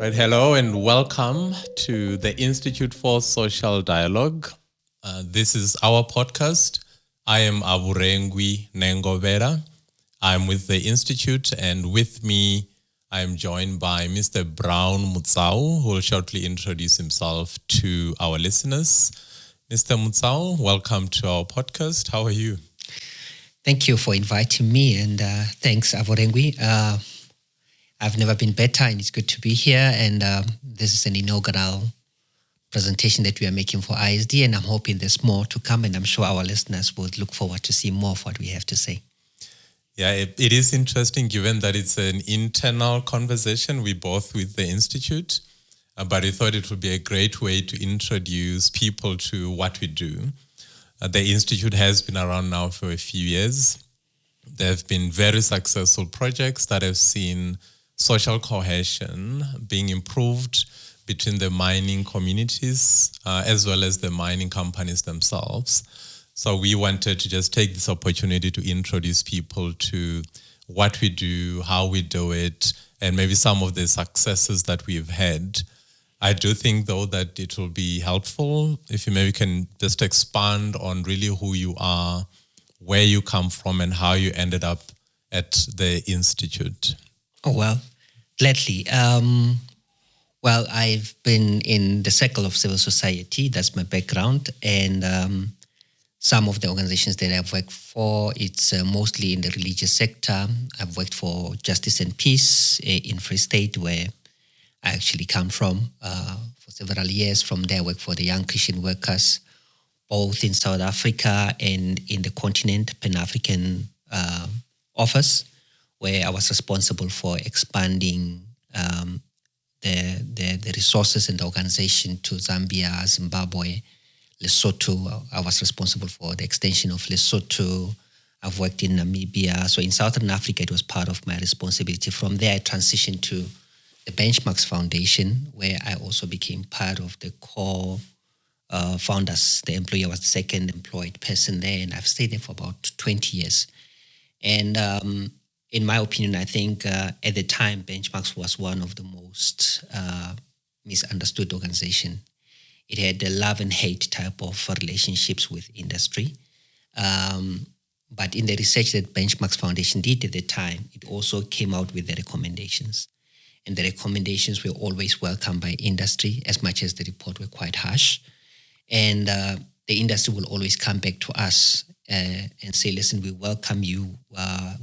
Right, hello and welcome to the Institute for Social Dialogue. This is our podcast. I am Avhurengwi Nengovhela. I'm with the Institute, and with me I am joined by Mr. Brown Motsau, who will shortly introduce himself to our listeners. Mr. Motsau, welcome to our podcast. How are you? Thank you for inviting me, and thanks, Avhurengwi. I've never been better, and it's good to be here. And this is an inaugural presentation that we are making for ISD, and I'm hoping there's more to come, and I'm sure our listeners would look forward to see more of what we have to say. Yeah, it is interesting given that it's an internal conversation. We both with the Institute, but we thought it would be a great way to introduce people to what we do. The Institute has been around now for a few years. There have been very successful projects that have seen social cohesion being improved between the mining communities as well as the mining companies themselves. So we wanted to just take this opportunity to introduce people to what we do, how we do it, and maybe some of the successes that we've had. I do think, though, that it will be helpful if you maybe can just expand on really who you are, where you come from, and how you ended up at the Institute. Oh, well, gladly. Well, I've been in the circle of civil society. That's my background. And some of the organizations that I've worked for, it's mostly in the religious sector. I've worked for Justice and Peace in Free State, where I actually come from for several years. From there, I worked for the Young Christian Workers, both in South Africa and in the continent, Pan-African office, where I was responsible for expanding the resources and the organization to Zambia, Zimbabwe, Lesotho. I was responsible for the extension of Lesotho. I've worked in Namibia. So in Southern Africa, it was part of my responsibility. From there, I transitioned to the Benchmarks Foundation, where I also became part of the core founders. The employee was the second employed person there, and I've stayed there for about 20 years. And in my opinion, I think at the time, Benchmarks was one of the most misunderstood organizations. It had a love and hate type of relationships with industry. But in the research that Benchmarks Foundation did at the time, it also came out with the recommendations. And the recommendations were always welcomed by industry, as much as the report were quite harsh. And the industry will always come back to us and say, listen, we welcome you.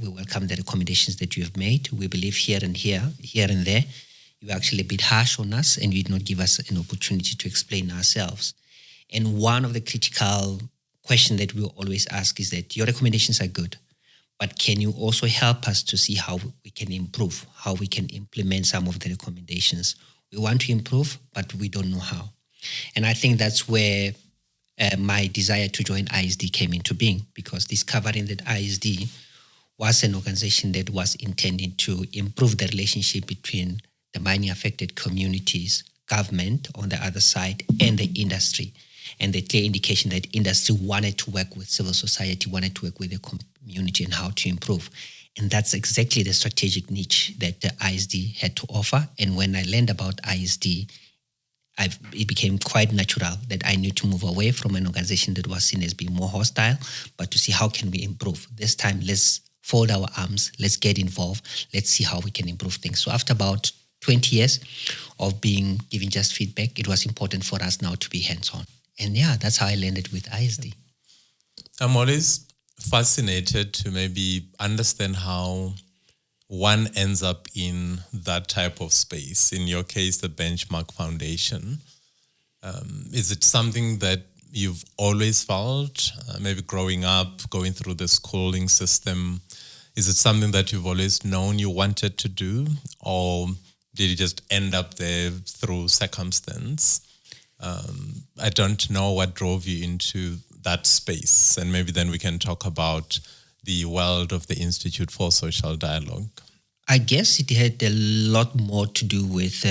We welcome the recommendations that you have made. We believe here and there, you're actually a bit harsh on us, and you did not give us an opportunity to explain ourselves. And one of the critical questions that we always ask is that your recommendations are good, but can you also help us to see how we can improve, how we can implement some of the recommendations? We want to improve, but we don't know how. And I think that's where my desire to join ISD came into being, because discovering that ISD was an organization that was intended to improve the relationship between the mining affected communities, government on the other side, and the industry. And the clear indication that industry wanted to work with civil society, wanted to work with the community and how to improve. And that's exactly the strategic niche that the ISD had to offer. And when I learned about ISD, it became quite natural that I need to move away from an organization that was seen as being more hostile, but to see how can we improve. This time, let's fold our arms, let's get involved, let's see how we can improve things. So after about 20 years of giving just feedback, it was important for us now to be hands-on. And yeah, that's how I landed with ISD. I'm always fascinated to maybe understand how one ends up in that type of space. In your case, the Benchmark Foundation. Is it something that you've always felt, maybe growing up, going through the schooling system? Is it something that you've always known you wanted to do, or did you just end up there through circumstance? I don't know what drove you into that space, and maybe then we can talk about the world of the Institute for Social Dialogue. I guess it had a lot more to do with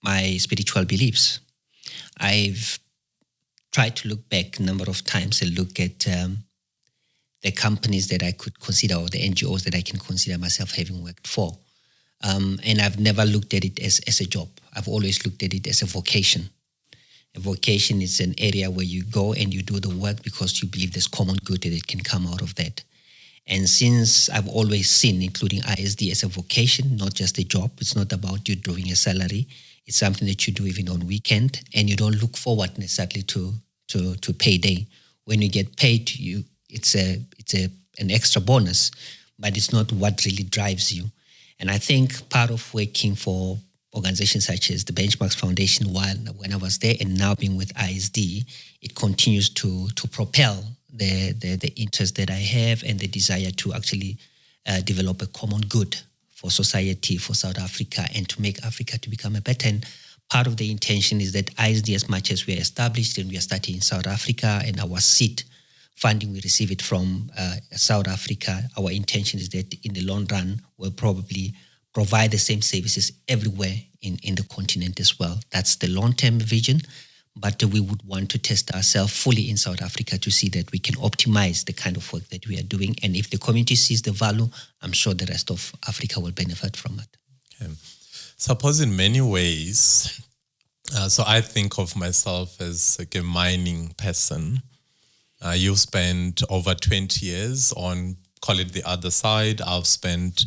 my spiritual beliefs. I've tried to look back a number of times and look at the companies that I could consider, or the NGOs that I can consider myself having worked for. And I've never looked at it as a job. I've always looked at it as a vocation. A vocation is an area where you go and you do the work because you believe there's common good that can come out of that. And since I've always seen, including ISD, as a vocation, not just a job, it's not about you drawing a salary. It's something that you do even on weekend, and you don't look forward necessarily to payday. When you get paid, it's an extra bonus, but it's not what really drives you. And I think part of working for organizations such as the Benchmarks Foundation when I was there and now being with ISD, it continues to propel the interest that I have and the desire to actually develop a common good for society, for South Africa, and to make Africa to become a better. And part of the intention is that ISD, as much as we are established and we are starting in South Africa, and our seed funding, we receive it from South Africa, our intention is that in the long run, we'll probably provide the same services everywhere in the continent as well. That's the long-term vision, but we would want to test ourselves fully in South Africa to see that we can optimize the kind of work that we are doing. And if the community sees the value, I'm sure the rest of Africa will benefit from it. Okay. Suppose in many ways, so I think of myself as like a mining person. You've spent over 20 years on, call it the other side. I've spent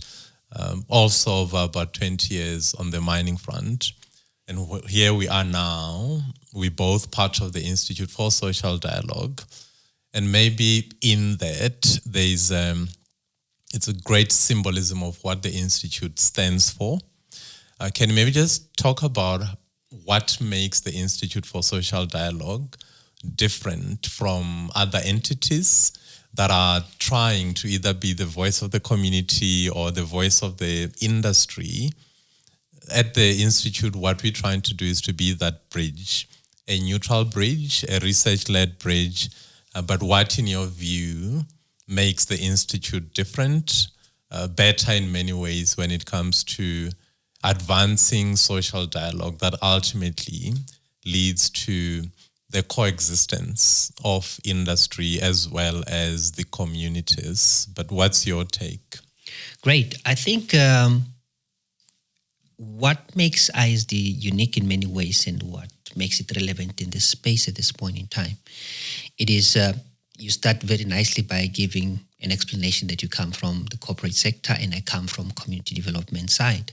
also over about 20 years on the mining front. And here we are now. We're both part of the Institute for Social Dialogue. And maybe in that, there's it's a great symbolism of what the Institute stands for. Can you maybe just talk about what makes the Institute for Social Dialogue different from other entities that are trying to either be the voice of the community or the voice of the industry? At the Institute, what we're trying to do is to be that bridge, a neutral bridge, a research-led bridge. But what, in your view, makes the Institute different, better in many ways when it comes to advancing social dialogue that ultimately leads to the coexistence of industry as well as the communities? But what's your take? Great. I think what makes ISD unique in many ways and what makes it relevant in this space at this point in time, it is you start very nicely by giving an explanation that you come from the corporate sector and I come from community development side.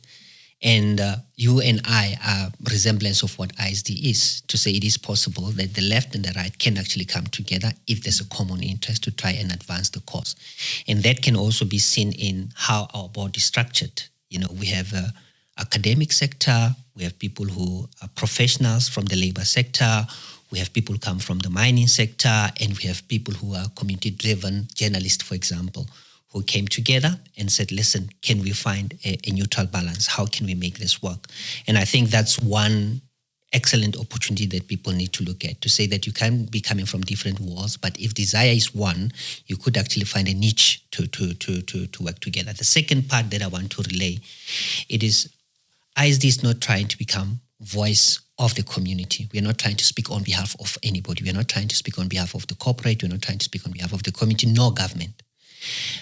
And you and I are resemblance of what ISD is, to say it is possible that the left and the right can actually come together if there's a common interest to try and advance the cause. And that can also be seen in how our board is structured. You know, we have a academic sector, we have people who are professionals from the labor sector, we have people who come from the mining sector, and we have people who are community-driven journalists, for example, who came together and said, listen, can we find a neutral balance? How can we make this work? And I think that's one excellent opportunity that people need to look at, to say that you can be coming from different walls, but if desire is one, you could actually find a niche to work together. The second part that I want to relay, it is ISD is not trying to become voice of the community. We're not trying to speak on behalf of anybody. We're not trying to speak on behalf of the corporate. We're not trying to speak on behalf of the community, nor government.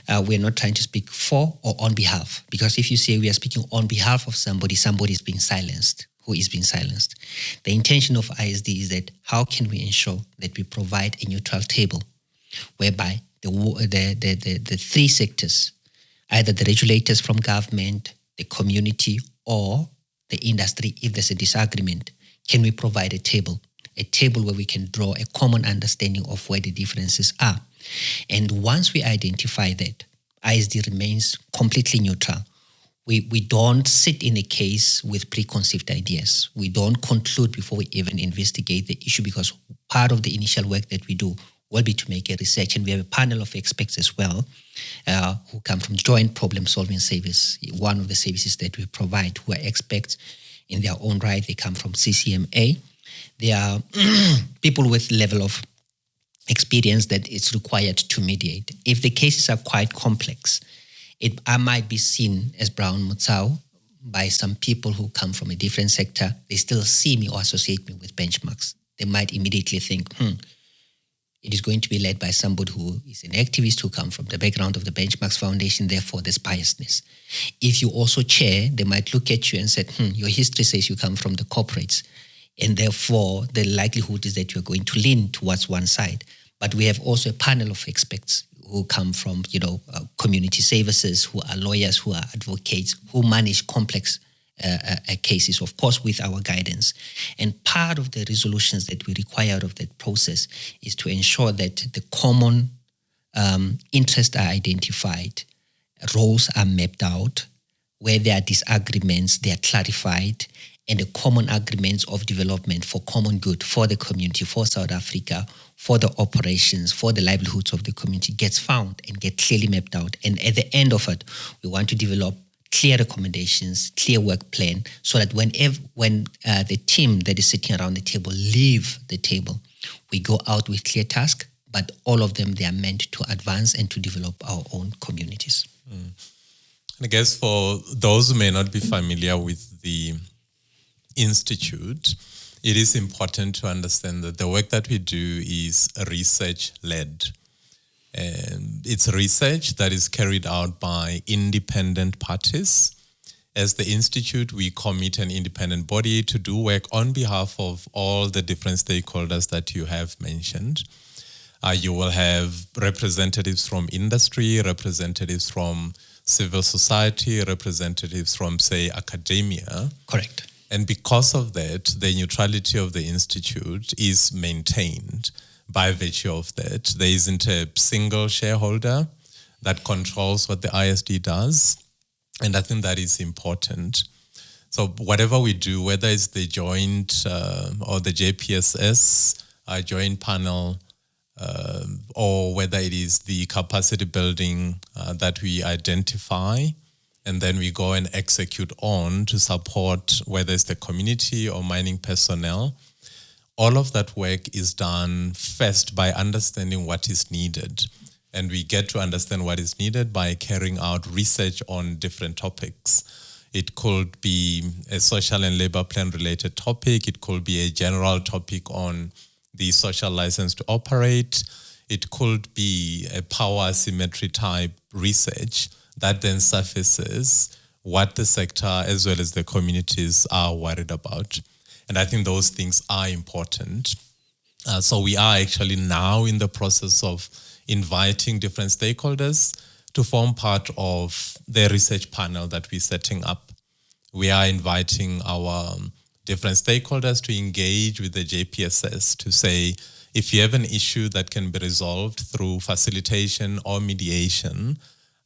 We're not trying to speak for or on behalf, because if you say we are speaking on behalf of somebody, somebody is being silenced. Who is being silenced? The intention of ISD is that how can we ensure that we provide a neutral table whereby the three sectors, either the regulators from government, the community, or the industry, if there's a disagreement, can we provide a table where we can draw a common understanding of where the differences are. And once we identify that, ISD remains completely neutral. We don't sit in a case with preconceived ideas. We don't conclude before we even investigate the issue, because part of the initial work that we do will be to make a research. And we have a panel of experts as well who come from Joint Problem Solving Service, one of the services that we provide, who are experts in their own right. They come from CCMA. They are people with level of experience that it's required to mediate. If the cases are quite complex, I might be seen as Brown Motsau by some people who come from a different sector. They still see me or associate me with benchmarks. They might immediately think, It is going to be led by somebody who is an activist who comes from the background of the Benchmarks Foundation, therefore there's biasness. If you also chair, they might look at you and say, your history says you come from the corporates, and therefore the likelihood is that you're going to lean towards one side. But we have also a panel of experts who come from, community services, who are lawyers, who are advocates, who manage complex cases, of course, with our guidance. And part of the resolutions that we require out of that process is to ensure that the common interests are identified, roles are mapped out, where there are disagreements, they are clarified, and the common agreements of development for common good, for the community, for South Africa, for the operations, for the livelihoods of the community gets found and get clearly mapped out. And at the end of it, we want to develop clear recommendations, clear work plan, so that when the team that is sitting around the table leave the table, we go out with clear tasks, but all of them, they are meant to advance and to develop our own communities. I guess for those who may not be familiar with the Institute, it is important to understand that the work that we do is research-led. And it's research that is carried out by independent parties. As the Institute, we commit an independent body to do work on behalf of all the different stakeholders that you have mentioned. You will have representatives from industry, representatives from civil society, representatives from, say, academia. Correct. And because of that, the neutrality of the Institute is maintained. By virtue of that, there isn't a single shareholder that controls what the ISD does. And I think that is important. So whatever we do, whether it's the joint or the JPSS, joint panel, or whether it is the capacity building that we identify, and then we go and execute on to support whether it's the community or mining personnel, all of that work is done first by understanding what is needed. And we get to understand what is needed by carrying out research on different topics. It could be a social and labor plan related topic. It could be a general topic on the social license to operate. It could be a power asymmetry type research that then surfaces what the sector as well as the communities are worried about. And I think those things are important. So we are actually now in the process of inviting different stakeholders to form part of the research panel that we're setting up. We are inviting our different stakeholders to engage with the JPSS to say, if you have an issue that can be resolved through facilitation or mediation,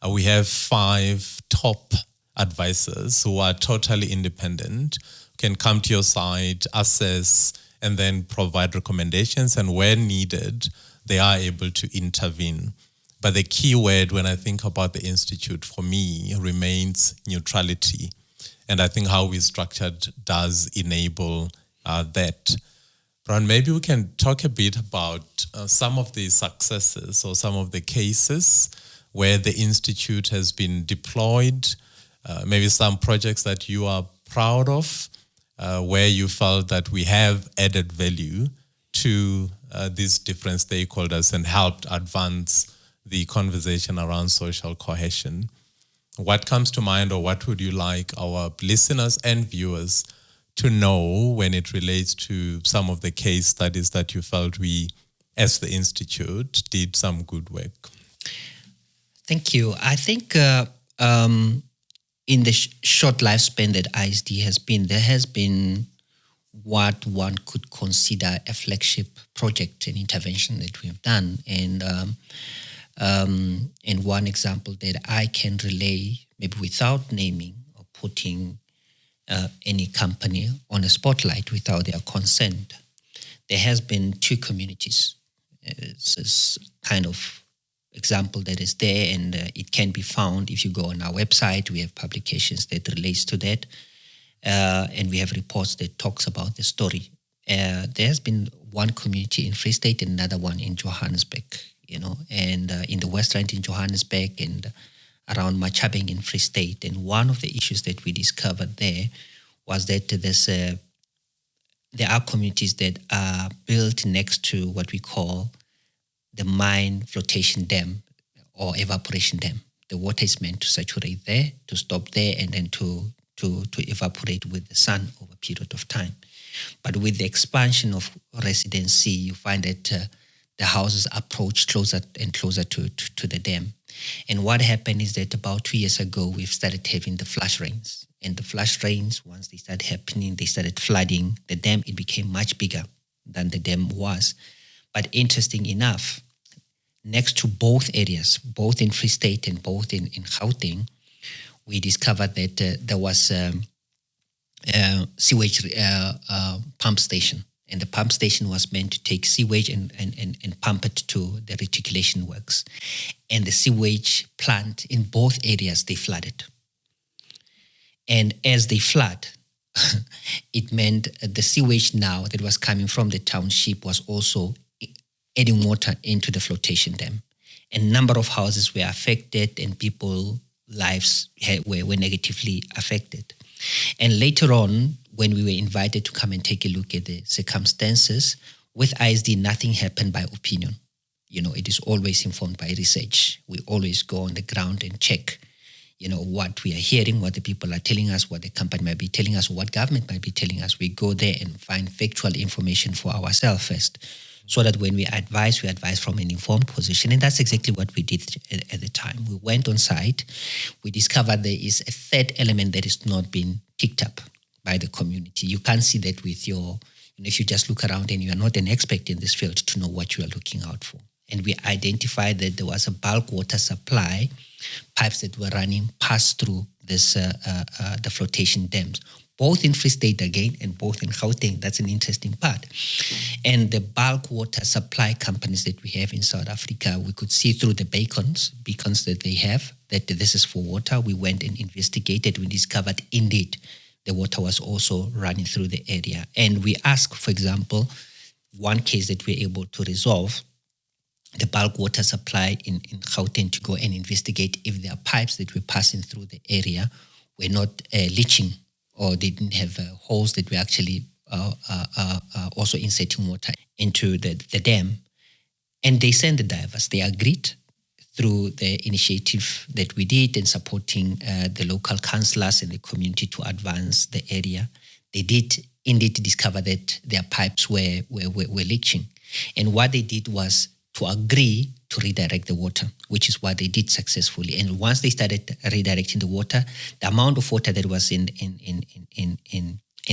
we have 5 top advisors who are totally independent, can come to your site, assess, and then provide recommendations. And where needed, they are able to intervene. But the key word when I think about the Institute for me remains neutrality. And I think how we structured does enable that. Brown, maybe we can talk a bit about some of the successes or some of the cases where the Institute has been deployed, maybe some projects that you are proud of, where you felt that we have added value to these different stakeholders and helped advance the conversation around social cohesion. What comes to mind, or what would you like our listeners and viewers to know when it relates to some of the case studies that you felt we, as the Institute, did some good work? Thank you. I think in the short lifespan that ISD has been, there has been what one could consider a flagship project and intervention that we have done. And one example that I can relay, maybe without naming or putting any company on a spotlight without their consent, there has been 2 communities. It's this kind of example that is there, and it can be found if you go on our website. We have publications that relates to that, and we have reports that talks about the story. There has been one community in Free State and another one in Johannesburg, and in the West Rand in Johannesburg and around Machabeng in Free State. And one of the issues that we discovered there was that there are communities that are built next to what we call mine flotation dam or evaporation dam. The water is meant to saturate there, to stop there, and then to evaporate with the sun over a period of time. But with the expansion of residency, you find that the houses approach closer and closer to the dam. And what happened is that about 2 years ago, we've started having the flash rains. And the flash rains, once they started happening, they started flooding the dam. It became much bigger than the dam was. But interesting enough, next to both areas, both in Free State and both in Gauteng, we discovered that there was a sewage pump station. And the pump station was meant to take sewage and pump it to the reticulation works. And the sewage plant in both areas, they flooded. And as they flood, it meant the sewage now that was coming from the township was also adding water into the flotation dam. And a number of houses were affected and people's lives were negatively affected. And later on, when we were invited to come and take a look at the circumstances, with ISD, nothing happened by opinion. It is always informed by research. We always go on the ground and check, what we are hearing, what the people are telling us, what the company might be telling us, what government might be telling us. We go there and find factual information for ourselves first, so that when we advise from an informed position. And that's exactly what we did at the time. We went on site. We discovered there is a third element that is not being picked up by the community. You can't see that with if you just look around and you are not an expert in this field to know what you are looking out for. And we identified that there was a bulk water supply, pipes that were running past through this the flotation dams, both in Free State again and both in Gauteng. That's an interesting part. And the bulk water supply companies that we have in South Africa, we could see through the beacons that they have, that this is for water. We went and investigated. We discovered indeed the water was also running through the area. And we asked, for example, one case that we were able to resolve, the bulk water supply in Gauteng, to go and investigate if there are pipes that were passing through the area were not leaching, or they didn't have holes that were actually also inserting water into the dam. And they sent the divers. They agreed through the initiative that we did in supporting the local councillors and the community to advance the area. They did indeed discover that their pipes were leaching. And what they did was to agree to redirect the water, which is what they did successfully. And once they started redirecting the water, the amount of water that was in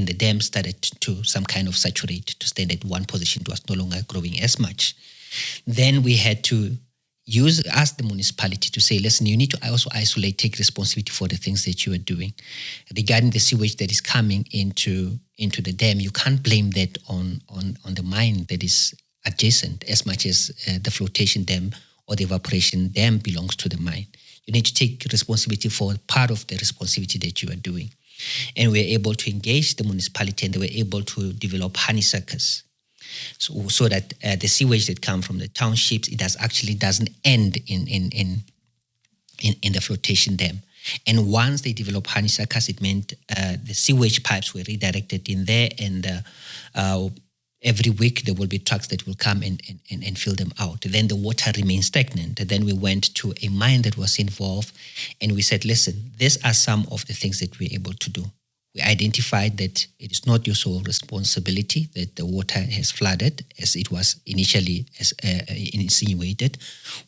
the dam started to some kind of saturate, to stand at one position. It was no longer growing as much. Then we had to ask the municipality to say, listen, you need to also take responsibility for the things that you are doing. Regarding the sewage that is coming into the dam, you can't blame that on the mine that is adjacent, as much as the flotation dam or the evaporation dam belongs to the mine. You need to take responsibility for part of the responsibility that you are doing. And we were able to engage the municipality, and they were able to develop honeysuckers, so that the sewage that comes from the townships, it doesn't end in the flotation dam. And once they developed honeysuckers, it meant the sewage pipes were redirected in there, and every week there will be trucks that will come and fill them out. Then the water remains stagnant. Then we went to a mine that was involved, and we said, listen, these are some of the things that we're able to do. We identified that it is not your sole responsibility that the water has flooded, as it was initially insinuated.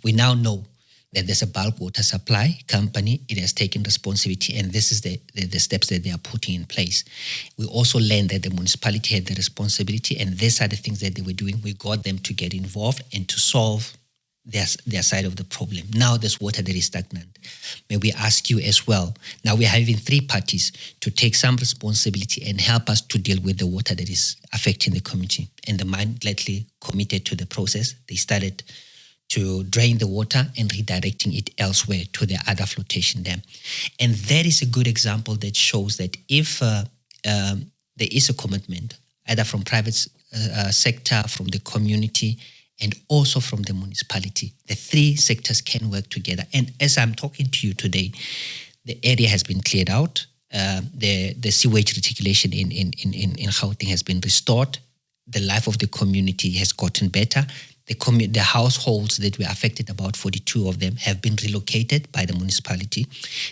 We now know that there's a bulk water supply company. It has taken responsibility, and this is the steps that they are putting in place. We also learned that the municipality had the responsibility, and these are the things that they were doing. We got them to get involved and to solve their side of the problem. Now there's water that is stagnant. May we ask you as well, now we're having 3 parties to take some responsibility and help us to deal with the water that is affecting the community. And the mine gladly committed to the process. They started to drain the water and redirecting it elsewhere to the other flotation dam. And that is a good example that shows that if there is a commitment, either from private sector, from the community, and also from the municipality, the 3 sectors can work together. And as I'm talking to you today, the area has been cleared out. The sewage reticulation in Gauteng has been restored. The life of the community has gotten better. the households that were affected, about 42 of them, have been relocated by the municipality.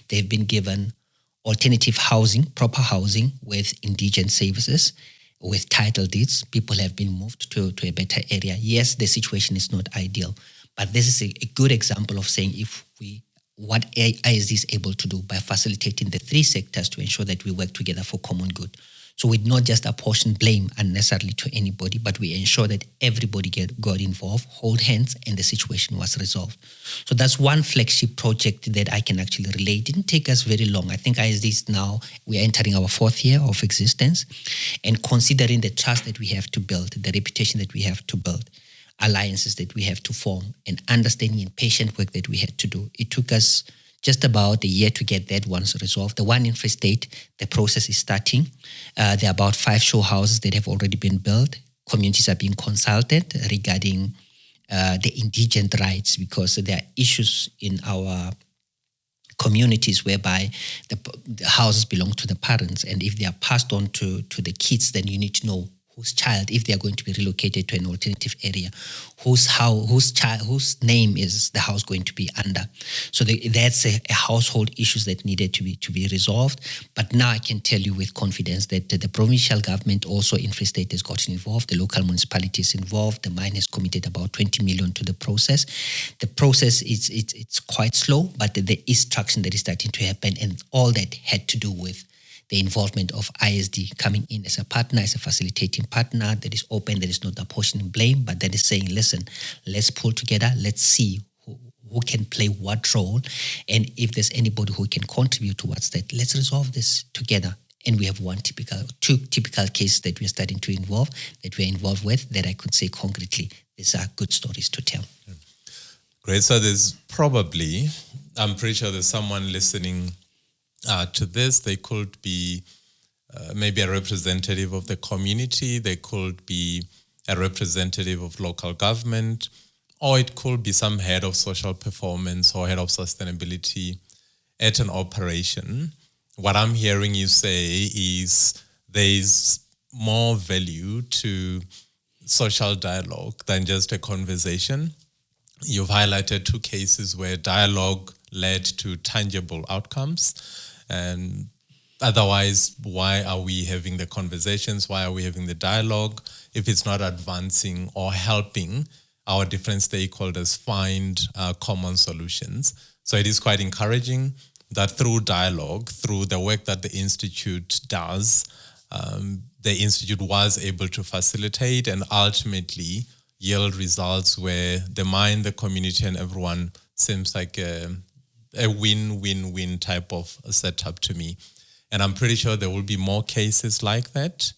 They've been given alternative housing, proper housing with indigent services, with title deeds. People have been moved to a better area. Yes, the situation is not ideal, but this is a good example of saying what ISD is able to do by facilitating the three sectors to ensure that we work together for common good. So we not just apportion blame unnecessarily to anybody, but we ensure that everybody got involved, hold hands, and the situation was resolved. So that's one flagship project that I can actually relate. It didn't take us very long. I think ISD is now, we are entering our 4th year of existence. And considering the trust that we have to build, the reputation that we have to build, alliances that we have to form, and understanding and patient work that we had to do, it took us just about a year to get that once resolved. The one in Free State, the process is starting. There are about 5 show houses that have already been built. Communities are being consulted regarding the indigent rights, because there are issues in our communities whereby the houses belong to the parents, and if they are passed on to the kids, then you need to know whose child, if they are going to be relocated to an alternative area, whose name is the house going to be under. So that's a household issues that needed to be resolved. But now I can tell you with confidence that the provincial government also in Free State has gotten involved, the local municipalities involved. The mine has committed about 20 million to the process. The process it's quite slow, but there is traction that is starting to happen, and all that had to do with the involvement of ISD coming in as a partner, as a facilitating partner that is open, that is not apportioning blame, but that is saying, listen, let's pull together, let's see who can play what role, and if there's anybody who can contribute towards that, let's resolve this together. And we have two typical cases that we're starting to involve, that we're involved with, that I could say concretely, these are good stories to tell. Great. So there's probably, I'm pretty sure there's someone listening to this. They could be maybe a representative of the community, they could be a representative of local government, or it could be some head of social performance or head of sustainability at an operation. What I'm hearing you say is there's more value to social dialogue than just a conversation. You've highlighted 2 cases where dialogue led to tangible outcomes. And otherwise, why are we having the conversations? Why are we having the dialogue if it's not advancing or helping our different stakeholders find common solutions? So it is quite encouraging that through dialogue, through the work that the Institute does, the Institute was able to facilitate and ultimately yield results where the mine, the community, and everyone seems like a win-win-win type of setup to me. And I'm pretty sure there will be more cases like that.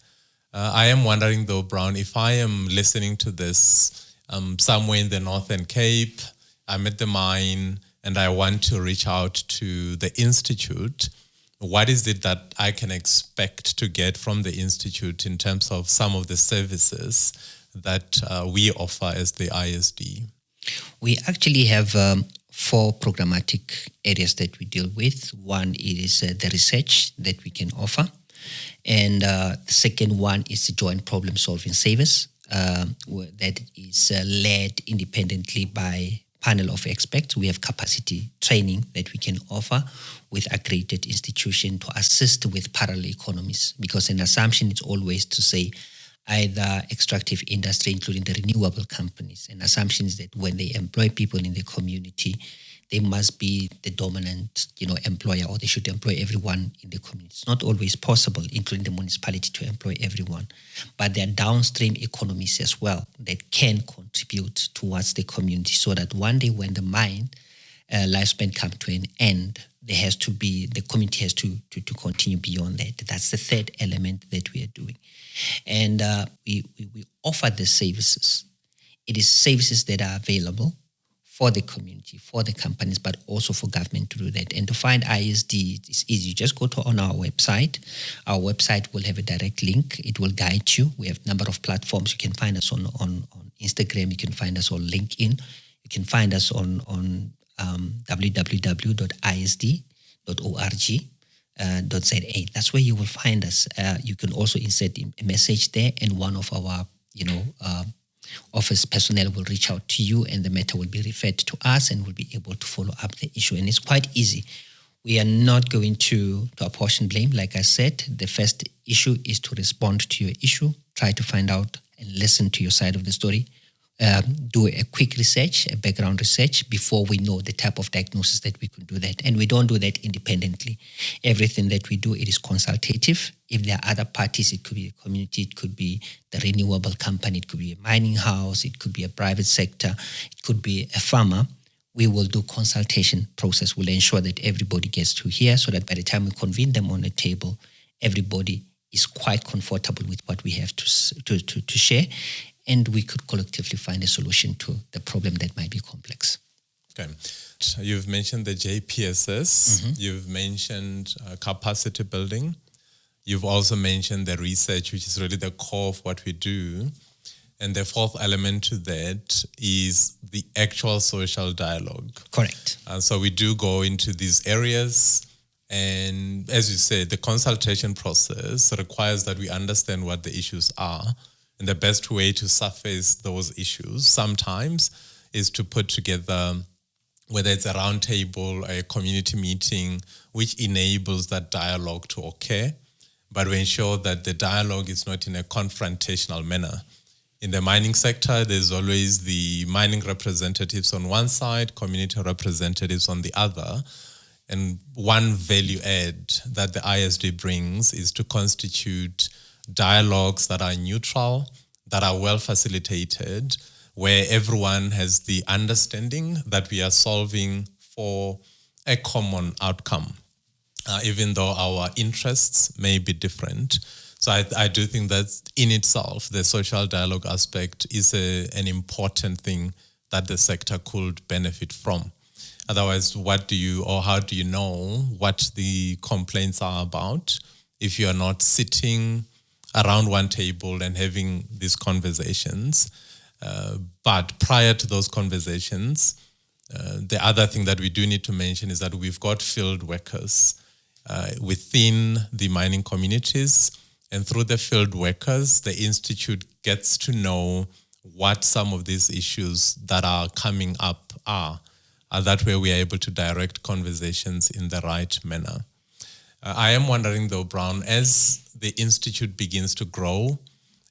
I am wondering though, Brown, if I am listening to this somewhere in the Northern Cape, I'm at the mine and I want to reach out to the Institute, what is it that I can expect to get from the Institute in terms of some of the services that we offer as the ISD? We actually have 4 programmatic areas that we deal with. One is the research that we can offer. And the second one is the joint problem solving service that is led independently by panel of experts. We have capacity training that we can offer with accredited institution to assist with parallel economies, because an assumption is always to say either extractive industry, including the renewable companies, and assumptions that when they employ people in the community, they must be the dominant, employer, or they should employ everyone in the community. It's not always possible, including the municipality, to employ everyone. But there are downstream economies as well that can contribute towards the community, so that one day when the mine lifespan comes to an end, the community has to continue beyond that. That's the third element that we are doing. And we offer the services. It is services that are available for the community, for the companies, but also for government to do that. And to find ISD, it's easy. You just go on our website. Our website will have a direct link. It will guide you. We have a number of platforms. You can find us on Instagram. You can find us on LinkedIn. You can find us on www.isd.org.za. That's where you will find us. You can also insert a message there, and one of our office personnel will reach out to you and the matter will be referred to us and we'll be able to follow up the issue. And it's quite easy. We are not going to apportion blame. Like I said, the first issue is to respond to your issue, try to find out and listen to your side of the story, do a quick research, a background research before we know the type of diagnosis that we could do that. And we don't do that independently. Everything that we do, it is consultative. If there are other parties, it could be the community, it could be the renewable company, it could be a mining house, it could be a private sector, it could be a farmer. We will do consultation process. We'll ensure that everybody gets to hear so that by the time we convene them on the table, everybody is quite comfortable with what we have to share, and we could collectively find a solution to the problem that might be complex. Okay. You've mentioned the JPSS. You've mentioned capacity building. You've also mentioned the research, which is really the core of what we do. And the fourth element to that is the actual social dialogue. Correct. And so we do go into these areas. And as you said, the consultation process requires that we understand what the issues are. And the best way to surface those issues sometimes is to put together, whether it's a roundtable, a community meeting, which enables that dialogue to occur, but we ensure that the dialogue is not in a confrontational manner. In the mining sector, there's always the mining representatives on one side, community representatives on the other. And one value add that the ISD brings is to constitute dialogues that are neutral, that are well facilitated, where everyone has the understanding that we are solving for a common outcome, even though our interests may be different. So I do think that in itself, the social dialogue aspect is an important thing that the sector could benefit from. Otherwise, how do you know what the complaints are about if you are not sitting around one table and having these conversations? But prior to those conversations, the other thing that we do need to mention is that we've got field workers within the mining communities. And through the field workers, the Institute gets to know what some of these issues that are coming up are. That way we are able to direct conversations in the right manner. I am wondering though, Brown, as the Institute begins to grow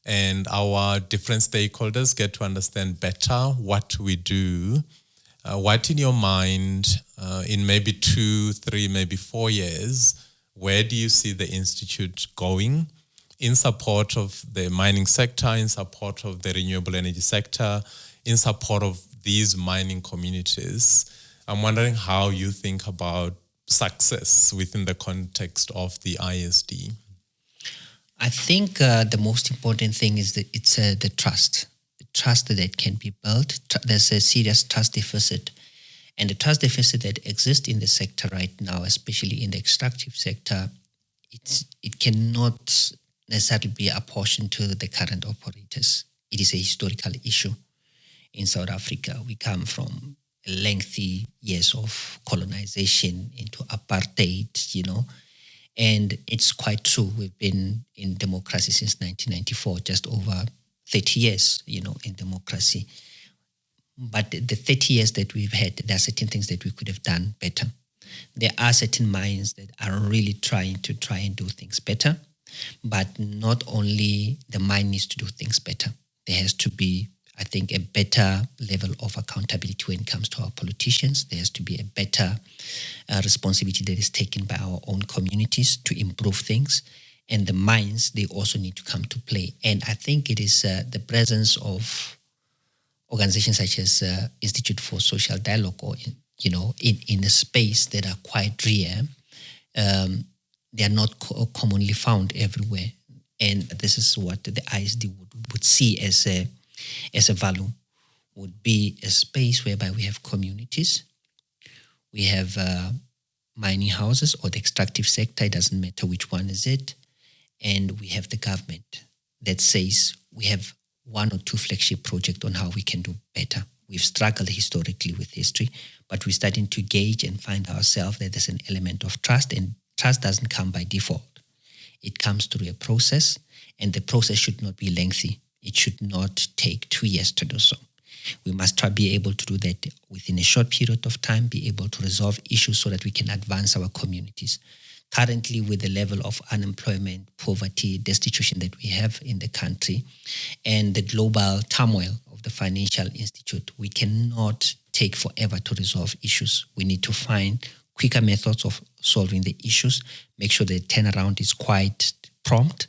and our different stakeholders get to understand better what we do, what in your mind, in maybe 2, 3, maybe 4 years, where do you see the Institute going in support of the mining sector, in support of the renewable energy sector, in support of these mining communities? I'm wondering how you think about success within the context of the ISD. I think the most important thing is that it's the trust that can be built. There's a serious trust deficit. And the trust deficit that exists in the sector right now, especially in the extractive sector, it cannot necessarily be apportioned to the current operators. It is a historical issue in South Africa. We come from lengthy years of colonization into apartheid, and it's quite true. We've been in democracy since 1994, just over 30 years, in democracy. But the 30 years that we've had, there are certain things that we could have done better. There are certain minds that are really trying and do things better. But not only the mine needs to do things better. There has to be, I think, a better level of accountability when it comes to our politicians. There has to be a better responsibility that is taken by our own communities to improve things. And the mines, they also need to come to play. And I think it is the presence of organizations such as Institute for Social Dialogue, or in a space that are quite rare. They are not commonly found everywhere. And this is what the ISD would see as a value, would be a space whereby we have communities, we have mining houses or the extractive sector, it doesn't matter which one is it, and we have the government that says we have 1 or 2 flagship projects on how we can do better. We've struggled historically with history, but we're starting to gauge and find ourselves that there's an element of trust, and trust doesn't come by default. It comes through a process, and the process should not be lengthy. It should not take 2 years to do so. We must try be able to do that within a short period of time, be able to resolve issues so that we can advance our communities. Currently, with the level of unemployment, poverty, destitution that we have in the country, and the global turmoil of the financial institute, we cannot take forever to resolve issues. We need to find quicker methods of solving the issues, make sure the turnaround is quite prompt,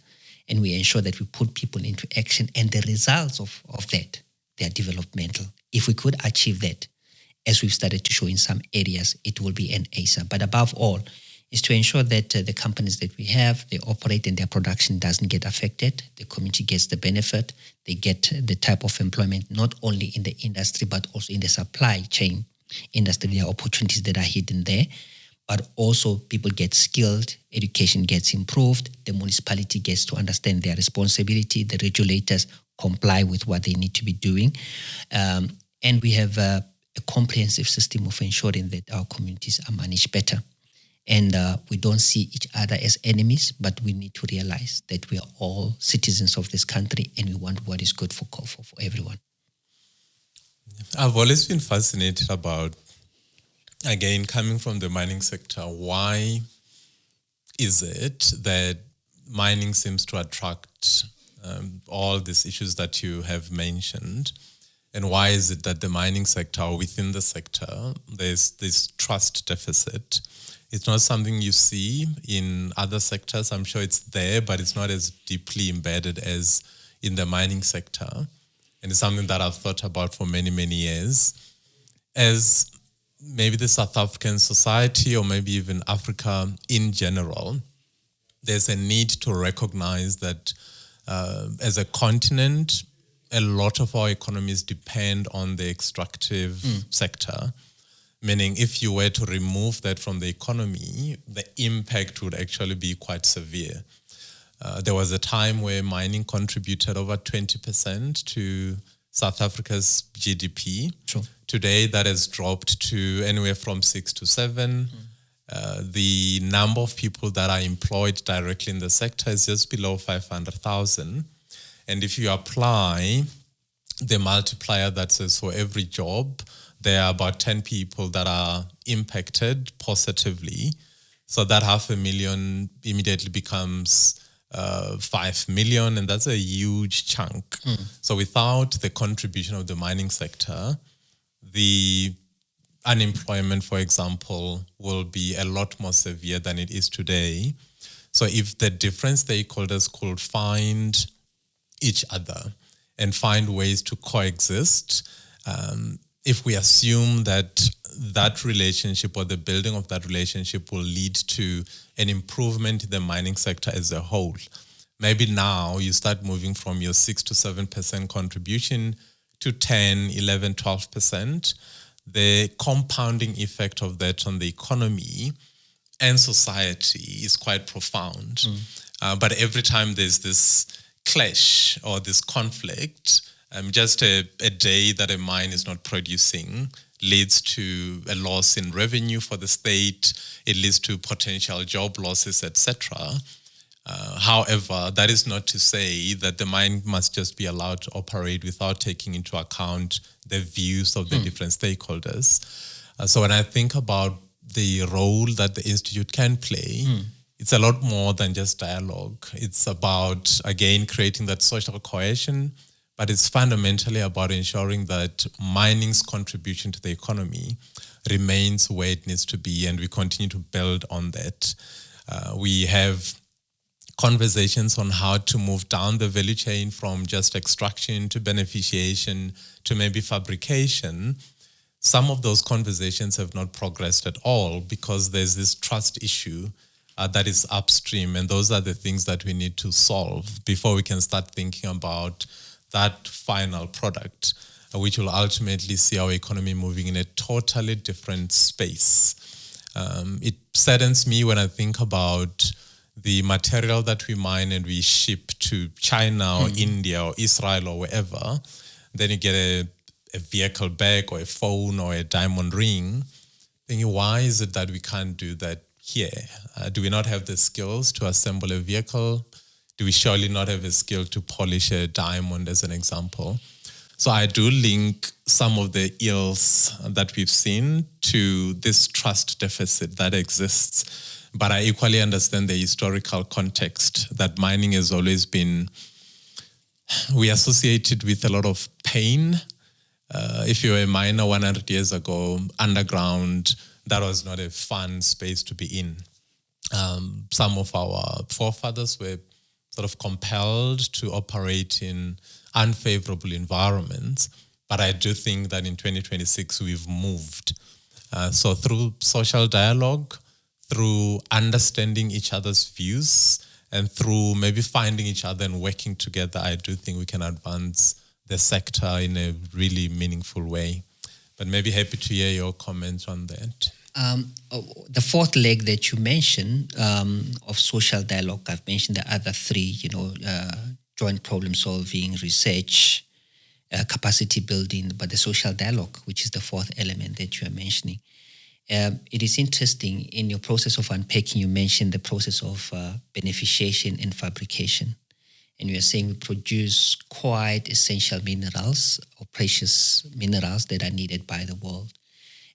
and we ensure that we put people into action, and the results of that, they are developmental. If we could achieve that, as we've started to show in some areas, it will be an ASA. But above all, is to ensure that the companies that we have, they operate and their production doesn't get affected. The community gets the benefit. They get the type of employment, not only in the industry, but also in the supply chain industry. There are opportunities that are hidden there, but also people get skilled, education gets improved, the municipality gets to understand their responsibility, the regulators comply with what they need to be doing. And we have a comprehensive system of ensuring that our communities are managed better. And we don't see each other as enemies, but we need to realize that we are all citizens of this country and we want what is good for everyone. I've always been fascinated about, again, coming from the mining sector, why is it that mining seems to attract all these issues that you have mentioned? And why is it that the mining sector, or within the sector, there's this trust deficit? It's not something you see in other sectors. I'm sure it's there, but it's not as deeply embedded as in the mining sector. And it's something that I've thought about for many, many years. As maybe the South African society, or maybe even Africa in general, there's a need to recognize that as a continent, a lot of our economies depend on the extractive sector. Meaning, if you were to remove that from the economy, the impact would actually be quite severe. There was a time where mining contributed over 20% to South Africa's GDP. Sure. Today, that has dropped to anywhere from 6 to 7. The number of people that are employed directly in the sector is just below 500,000. And if you apply the multiplier that says for every job, there are about 10 people that are impacted positively. So that 500,000 immediately becomes 5 million, and that's a huge chunk. So without the contribution of the mining sector, the unemployment, for example, will be a lot more severe than it is today. So if the different stakeholders could find each other and find ways to coexist, if we assume that that relationship or the building of that relationship will lead to an improvement in the mining sector as a whole, maybe now you start moving from your 6 to 7% contribution to 10, 11, 12%. The compounding effect of that on the economy and society is quite profound. But every time there's this clash or this conflict, just a day that a mine is not producing leads to a loss in revenue for the state. It leads to potential job losses, etc. However, that is not to say that the mine must just be allowed to operate without taking into account the views of the different stakeholders. So when I think about the role that the Institute can play, it's a lot more than just dialogue. It's about, again, creating that social cohesion, but it's fundamentally about ensuring that mining's contribution to the economy remains where it needs to be, and we continue to build on that. We have conversations on how to move down the value chain from just extraction to beneficiation to maybe fabrication. Some of those conversations have not progressed at all because there's this trust issue that is upstream, and those are the things that we need to solve before we can start thinking about that final product, which will ultimately see our economy moving in a totally different space. It saddens me when I think about the material that we mine and we ship to China or India or Israel or wherever. Then you get a vehicle bag or a phone or a diamond ring. Thinking, why is it that we can't do that here? Do we not have the skills to assemble a vehicle? do we surely not have a skill to polish a diamond, as an example? So I do link some of the ills that we've seen to this trust deficit that exists. But I equally understand the historical context that mining has always been, we associate it with a lot of pain. If you were a miner 100 years ago, underground, that was not a fun space to be in. Some of our forefathers were sort of compelled to operate in unfavorable environments. But I do think that in 2026, we've moved. So through social dialogue, through understanding each other's views, and through maybe finding each other and working together, I do think we can advance the sector in a really meaningful way. But maybe happy to hear your comments on that. The fourth leg that you mentioned of social dialogue, I've mentioned the other three, joint problem solving, research, capacity building, but the social dialogue, which is the fourth element that you are mentioning. It is interesting, in your process of unpacking, you mentioned the process of beneficiation and fabrication. And you are saying we produce quite essential minerals or precious minerals that are needed by the world.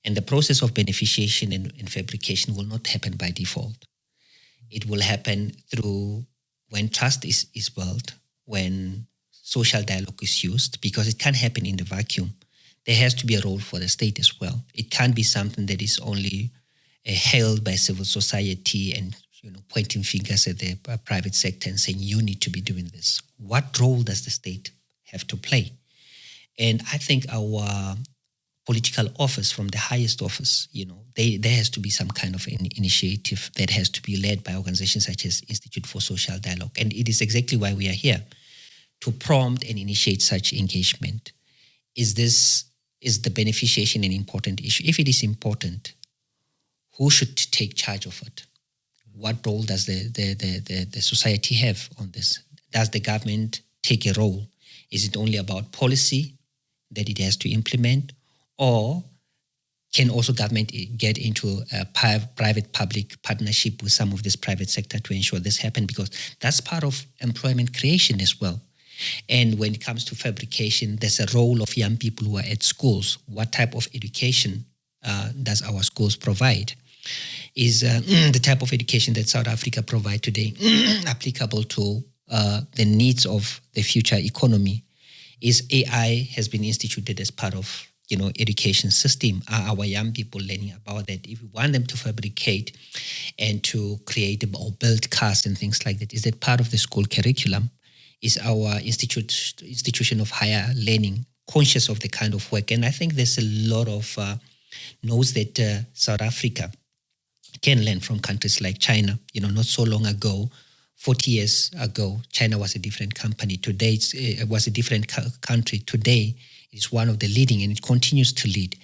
And the process of beneficiation and fabrication will not happen by default. It will happen through when trust is built, when social dialogue is used, because it can't happen in the vacuum. There has to be a role for the state as well. It can't be something that is only held by civil society and pointing fingers at the private sector and saying, you need to be doing this. What role does the state have to play? And I think our political office, from the highest office, there has to be some kind of an initiative that has to be led by organizations such as Institute for Social Dialogue. And it is exactly why we are here, to prompt and initiate such engagement. Is the beneficiation an important issue? If it is important, who should take charge of it? What role does the society have on this? Does the government take a role? Is it only about policy that it has to implement? Or can also government get into a private-public partnership with some of this private sector to ensure this happens? Because that's part of employment creation as well. And when it comes to fabrication, there's a role of young people who are at schools. What type of education does our schools provide? Is the type of education that South Africa provides today applicable to the needs of the future economy? Is AI has been instituted as part of education system? Are our young people learning about that? If we want them to fabricate and to create or build cars and things like that, is that part of the school curriculum? Is our institution of higher learning conscious of the kind of work? And I think there's a lot of knows that South Africa can learn from countries like China. Not so long ago, 40 years ago, China was a different company. Today, it was a different country. Today, it's one of the leading, and it continues to lead.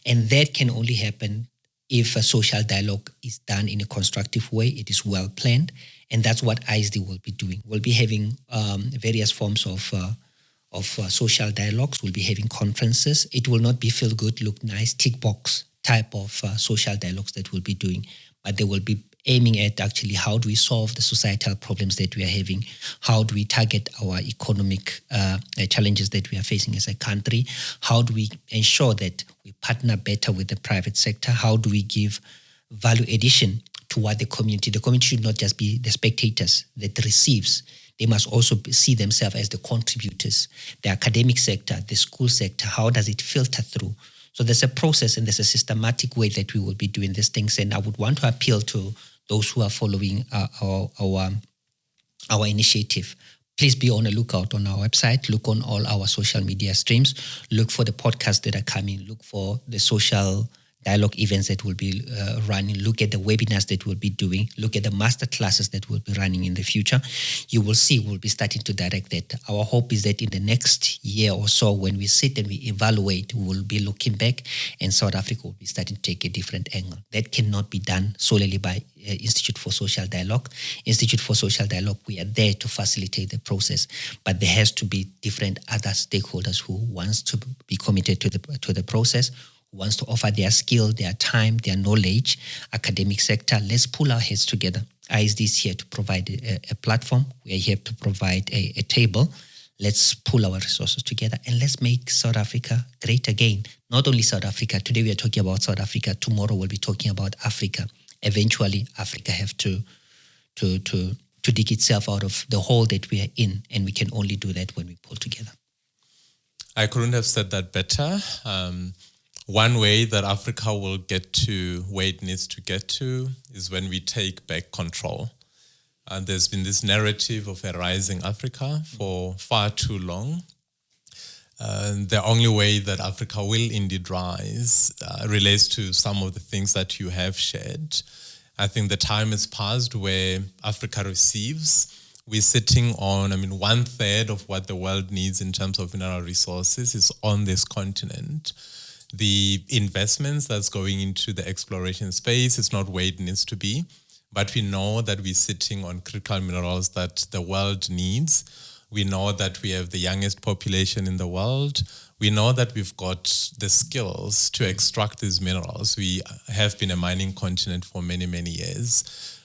And that can only happen if a social dialogue is done in a constructive way. It is well planned. And that's what ISD will be doing. We'll be having various forms of social dialogues. We'll be having conferences. It will not be feel good, look nice, tick box type of social dialogues that we'll be doing, but they will be aiming at actually how do we solve the societal problems that we are having? How do we target our economic challenges that we are facing as a country? How do we ensure that we partner better with the private sector? How do we give value addition to what the community should not just be the spectators that receives. They must also see themselves as the contributors. The academic sector, the school sector, how does it filter through? So there's a process and there's a systematic way that we will be doing these things. And I would want to appeal to those who are following our initiative. Please be on the lookout on our website. Look on all our social media streams. Look for the podcasts that are coming. Look for the social dialogue events that will be running. Look at the webinars that we'll be doing. Look at the master classes that we'll be running in the future. You will see we'll be starting to direct that. Our hope is that in the next year or so, when we sit and we evaluate, we will be looking back and South Africa will be starting to take a different angle. That cannot be done solely by Institute for Social Dialogue. Institute for Social Dialogue, we are there to facilitate the process, but there has to be different other stakeholders who wants to be committed to the process, who wants to offer their skill, their time, their knowledge, academic sector. Let's pull our heads together. ISD is here to provide a platform. We are here to provide a table. Let's pull our resources together and let's make South Africa great again. Not only South Africa. Today we are talking about South Africa. Tomorrow we'll be talking about Africa. Eventually, Africa have to dig itself out of the hole that we are in, and we can only do that when we pull together. I couldn't have said that better. One way that Africa will get to where it needs to get to is when we take back control. There's been this narrative of a rising Africa for far too long. The only way that Africa will indeed rise relates to some of the things that you have shared. I think the time has passed where Africa receives. We're sitting on, 1/3 of what the world needs in terms of mineral resources is on this continent. The investments that's going into the exploration space is not where it needs to be, but we know that we're sitting on critical minerals that the world needs. We know that we have the youngest population in the world. We know that we've got the skills to extract these minerals. We have been a mining continent for many, many years,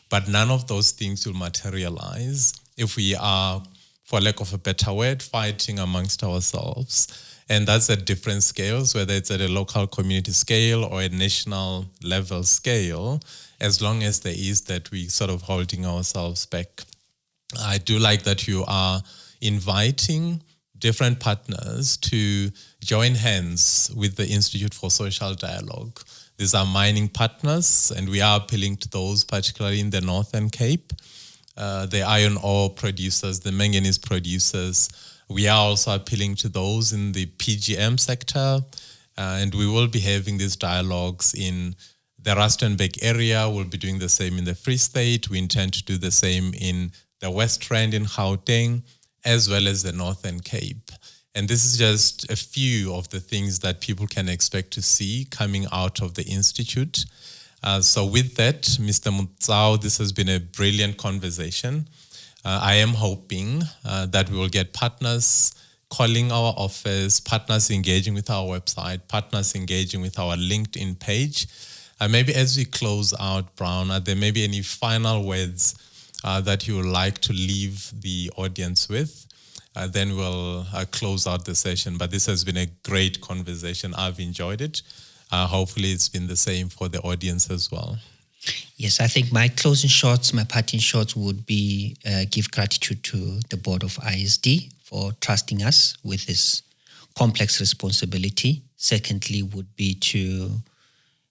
but none of those things will materialize if we are, for lack of a better word, fighting amongst ourselves. And that's at different scales, whether it's at a local community scale or a national level scale, as long as there is that we sort of holding ourselves back. I do like that you are inviting different partners to join hands with the Institute for Social Dialogue. These are mining partners, and we are appealing to those, particularly in the Northern Cape, the iron ore producers, the manganese producers. We are also appealing to those in the PGM sector, and we will be having these dialogues in the Rustenburg area. We'll be doing the same in the Free State. We intend to do the same in the West Rand in Gauteng, as well as the Northern Cape. And this is just a few of the things that people can expect to see coming out of the Institute. So with that, Mr. Motsau, this has been a brilliant conversation. I am hoping that we will get partners calling our office, partners engaging with our website, partners engaging with our LinkedIn page. Maybe as we close out, Brown, are there maybe any final words that you would like to leave the audience with? Then we'll close out the session. But this has been a great conversation. I've enjoyed it. Hopefully it's been the same for the audience as well. Yes, I think my closing shots, my parting shots would be give gratitude to the board of ISD for trusting us with this complex responsibility. Secondly, would be to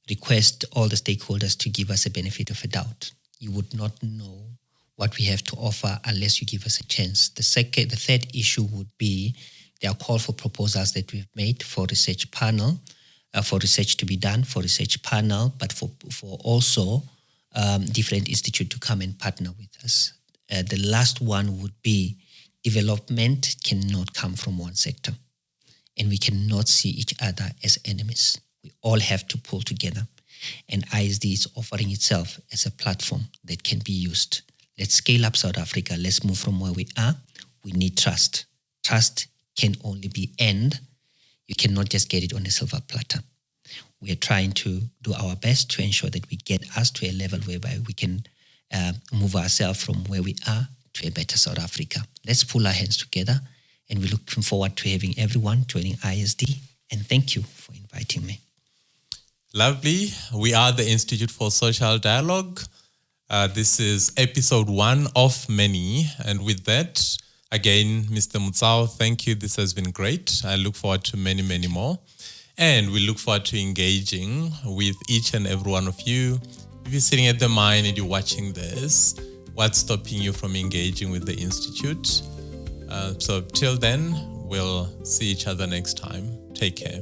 request all the stakeholders to give us a benefit of a doubt. You would not know what we have to offer unless you give us a chance. The third issue would be there are call for proposals that we've made for research panel, for research to be done, for research panel, but for also different institute to come and partner with us. The last one would be development cannot come from one sector, and we cannot see each other as enemies. We all have to pull together, and ISD is offering itself as a platform that can be used. Let's scale up South Africa. Let's move from where we are. We need trust. Trust can only be earned. You cannot just get it on a silver platter. We are trying to do our best to ensure that we get us to a level whereby we can move ourselves from where we are to a better South Africa. Let's pull our hands together, and we're looking forward to having everyone joining ISD. And thank you for inviting me. Lovely. We are the Institute for Social Dialogue. This is episode 1 of many. And with that, again, Mr. Motsau, thank you. This has been great. I look forward to many, many more. And we look forward to engaging with each and every one of you. If you're sitting at the mine and you're watching this, what's stopping you from engaging with the Institute? So till then, we'll see each other next time. Take care.